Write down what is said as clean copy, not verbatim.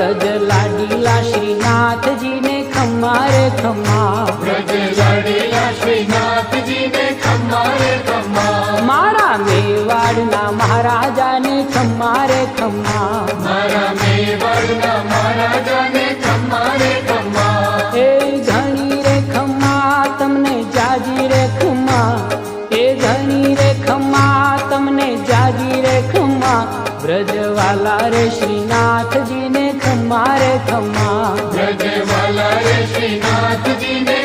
ब्रज लाडीला श्रीनाथ जी ने खम्मा रे खम्मा, ब्रज लाडीला श्रीनाथ जी ने खम्मा रे खम्मा, मारा मेवाड़ना महाराजा ने खम्मा रे खम्मा, मारा मेवाड़ना महाराजा ने खम्मा रे खम्मा। ए घणी रे खम्मा तमने जाजी रे खम्मा, ए घणी रे खम्मा तमने जाजी रे खम्मा, ब्रजवाला रे श्रीनाथ जी ने खम्मा रे खम्मा, ब्रजवाला रे श्रीनाथ जी ने